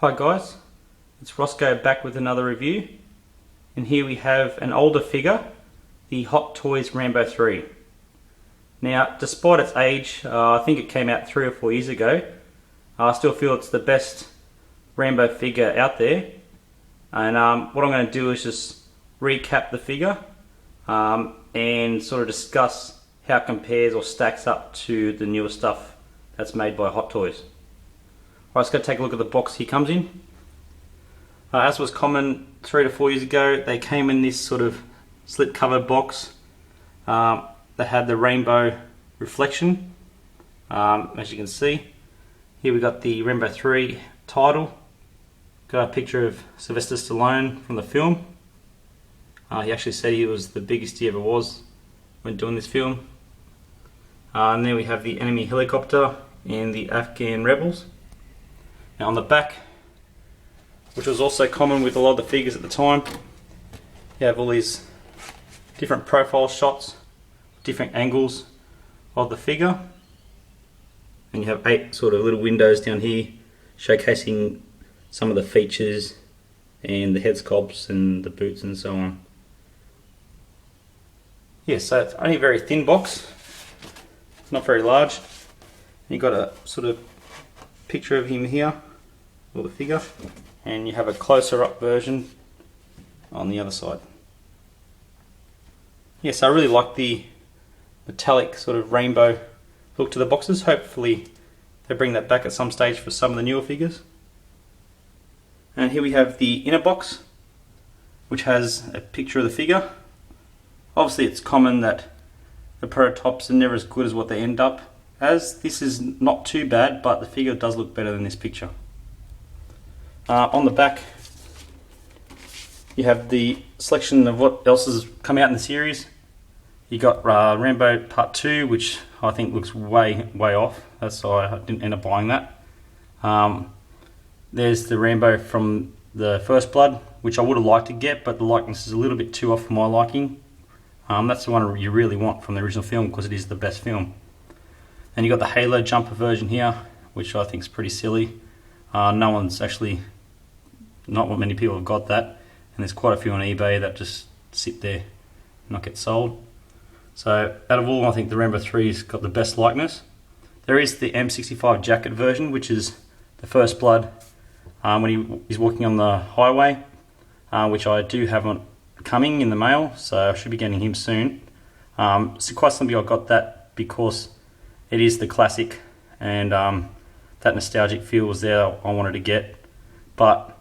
Hi guys, it's Roscoe back with another review, and here we have an older figure, the Hot Toys Rambo 3. Now, despite its age, I think it came out 3 or 4 years ago, I still feel it's the best Rambo figure out there. And what I'm going to do is just recap the figure and sort of discuss how it compares or stacks up to the newer stuff that's made by Hot Toys. Alright, let's go take a look at the box he comes in. As was common 3 to 4 years ago, they came in this sort of slip covered box that had the rainbow reflection. As you can see, here we got the Rambo 3 title. Got a picture of Sylvester Stallone from the film. He actually said he was the biggest he ever was when doing this film. And then we have the enemy helicopter and the Afghan rebels. Now on the back, which was also common with a lot of the figures at the time, you have all these different profile shots, different angles of the figure, and you have 8 sort of little windows down here showcasing some of the features and the head sculpts and the boots and so on. Yeah, so it's only a very thin box, not very large. You got a sort of picture of him here, or the figure, and you have a closer up version on the other side. Yes, I really like the metallic sort of rainbow look to the boxes. Hopefully they bring that back at some stage for some of the newer figures. And here we have the inner box, which has a picture of the figure. Obviously it's common that the prototypes are never as good as what they end up as. This is not too bad, but the figure does look better than this picture. On the back you have the selection of what else has come out in the series. You got Rambo Part 2, which I think looks way off. That's why I didn't end up buying that. There's the Rambo from the First Blood, which I would have liked to get, but the likeness is a little bit too off for my liking. That's the one you really want from the original film because it is the best film. And you got the Halo jumper version here, which I think is pretty silly. Not many people have got that, and there's quite a few on eBay that just sit there and not get sold. So out of all, I think the Rambo 3's got the best likeness. There is the M65 jacket version, which is the First Blood when he's walking on the highway, which I do have coming in the mail, so I should be getting him soon. So quite simply I got that because it is the classic, and that nostalgic feel was there I wanted to get. But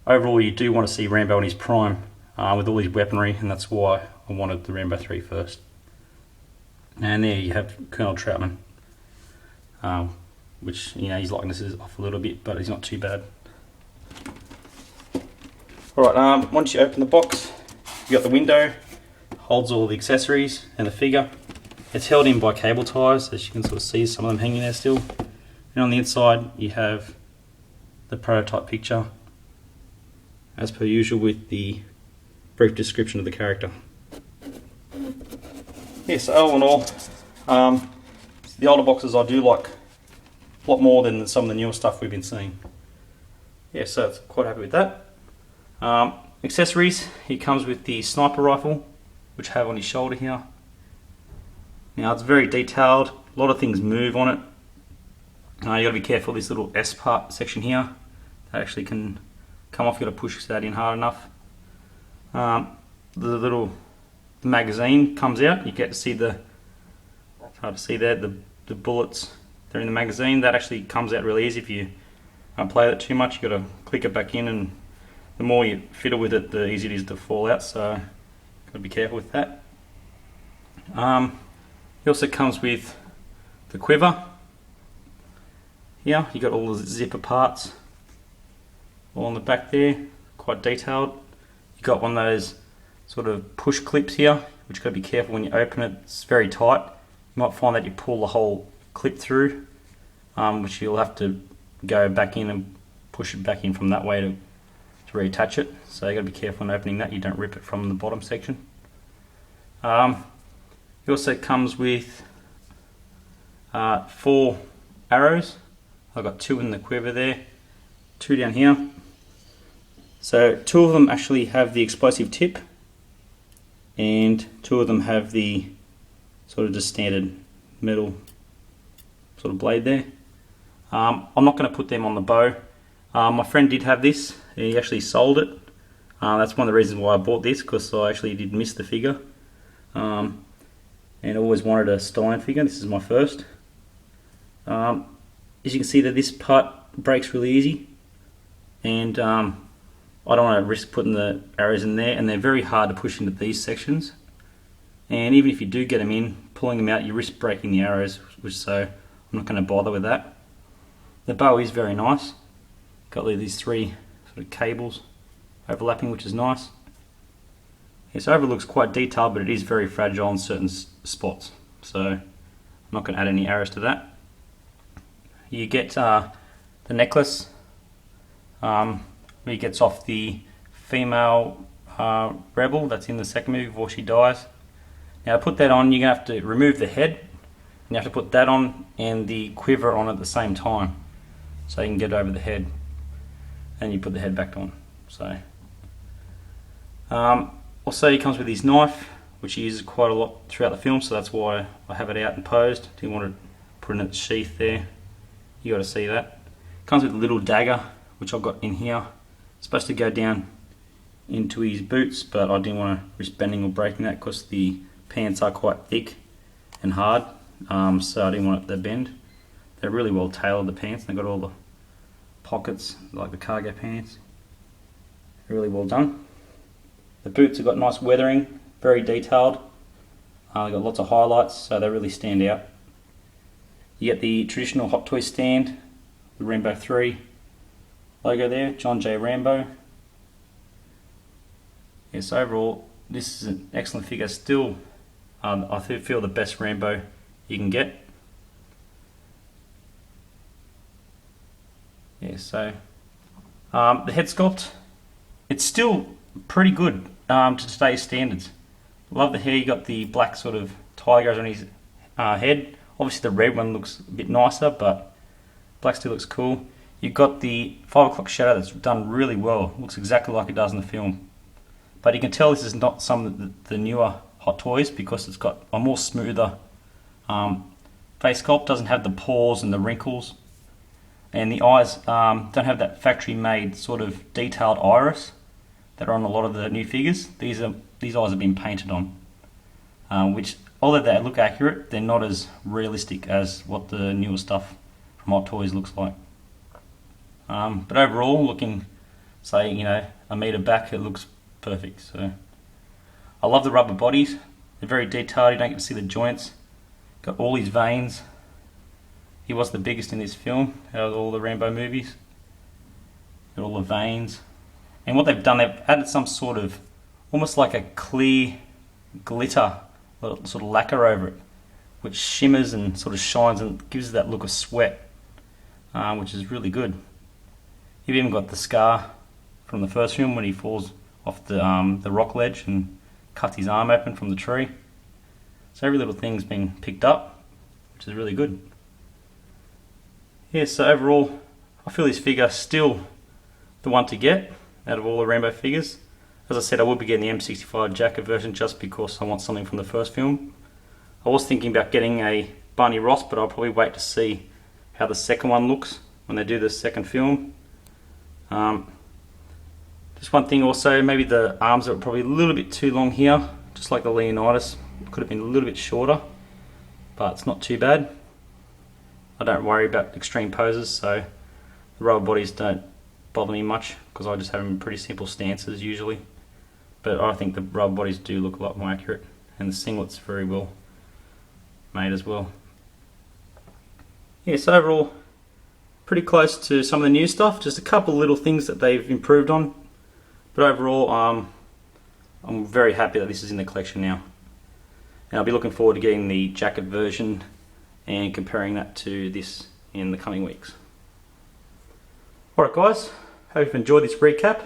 overall you do want to see Rambo in his prime with all his weaponry, and that's why I wanted the Rambo 3 first. And there you have Colonel Troutman, which, you know, his likeness is off a little bit, but he's not too bad. Alright, once you open the box, you got the window, holds all the accessories and the figure. It's held in by cable ties, as you can sort of see some of them hanging there still. And on the inside you have the prototype picture, as per usual, with the brief description of the character. Yeah, so all in all, the older boxes I do like a lot more than some of the newer stuff we've been seeing. Yeah, so it's quite happy with that. Accessories, he comes with the sniper rifle, which I have on his shoulder here. Now it's very detailed, a lot of things move on it. You got to be careful, this little S part section here, that actually can come off. You got to push that in hard enough. The magazine comes out. You get to see it's hard to see there, the bullets. They're in the magazine. That actually comes out really easy if you play it too much. You got to click it back in, and the more you fiddle with it, the easier it is to fall out. So got to be careful with that. It also comes with the quiver. Here you got all the zipper parts all on the back there, quite detailed. You got one of those sort of push clips here, which got to be careful when you open it. It's very tight. You might find that you pull the whole clip through, which you'll have to go back in and push it back in from that way to reattach it. So you got to be careful when opening that, you don't rip it from the bottom section. It also comes with 4 arrows. I've got 2 in the quiver there, two down here. So two of them actually have the explosive tip, and two of them have the sort of just standard metal sort of blade there. I'm not going to put them on the bow. My friend did have this. He actually sold it. That's one of the reasons why I bought this, because I actually did miss the figure. And I always wanted a Stein figure. This is my first. As you can see that this part breaks really easy, and I don't want to risk putting the arrows in there, and they're very hard to push into these sections. And even if you do get them in, pulling them out, you risk breaking the arrows, so I'm not going to bother with that. The bow is very nice. Got these three sort of cables overlapping, which is nice. Yeah, so overall looks quite detailed, but it is very fragile in certain spots. So I'm not going to add any arrows to that. You get the necklace, where he gets off the female rebel that's in the second movie before she dies. Now to put that on, you're going to have to remove the head, and you have to put that on and the quiver on at the same time, so you can get over the head, and you put the head back on. So also he comes with his knife, which he uses quite a lot throughout the film, so that's why I have it out and posed. Didn't want to put it in its sheath there. You got to see that. Comes with a little dagger, which I've got in here. It's supposed to go down into his boots, but I didn't want to risk bending or breaking that because the pants are quite thick and hard, so I didn't want it to bend. They're really well tailored, the pants. They've got all the pockets, like the cargo pants. Really well done. The boots have got nice weathering, very detailed. They've got lots of highlights, so they really stand out. You get the traditional Hot Toy stand, the Rambo III logo there, John J. Rambo. Yes, overall, this is an excellent figure. Still, I feel the best Rambo you can get. Yeah, so the head sculpt, it's still pretty good to today's standards. Love the hair. You got the black sort of tigers on his head. Obviously the red one looks a bit nicer, but black still looks cool. You've got the 5 o'clock shadow that's done really well. Looks exactly like it does in the film. But you can tell this is not some of the newer Hot Toys, because it's got a more smoother face sculpt. Doesn't have the pores and the wrinkles. And the eyes don't have that factory made sort of detailed iris that are on a lot of the new figures. These eyes have been painted on, which, although they look accurate, they're not as realistic as what the newer stuff from Hot Toys looks like. But overall, looking, say, a meter back, it looks perfect. So I love the rubber bodies. They're very detailed. You don't get to see the joints. Got all these veins. He was the biggest in this film out of all the Rambo movies. Got all the veins. And what they've done, they've added some sort of, almost like a clear glitter, sort of lacquer over it, which shimmers and sort of shines and gives it that look of sweat, which is really good. You've even got the scar from the first film when he falls off the rock ledge and cuts his arm open from the tree. So every little thing's been picked up, which is really good. Yeah, so overall, I feel this figure still the one to get out of all the Rambo figures. As I said, I will be getting the M65 jacket version just because I want something from the first film. I was thinking about getting a Barney Ross, but I'll probably wait to see how the second one looks when they do the second film. Just one thing also, maybe the arms are probably a little bit too long here, just like the Leonidas. Could have been a little bit shorter, but it's not too bad. I don't worry about extreme poses, so the rubber bodies don't bother me much because I just have them in pretty simple stances usually. But I think the rubber bodies do look a lot more accurate, and the singlet's very well made as well. Yeah, so overall, pretty close to some of the new stuff. Just a couple of little things that they've improved on. But overall, I'm very happy that this is in the collection now. And I'll be looking forward to getting the jacket version and comparing that to this in the coming weeks. Alright guys, hope you've enjoyed this recap.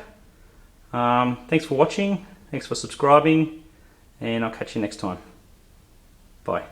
Thanks for watching, thanks for subscribing, and I'll catch you next time. Bye.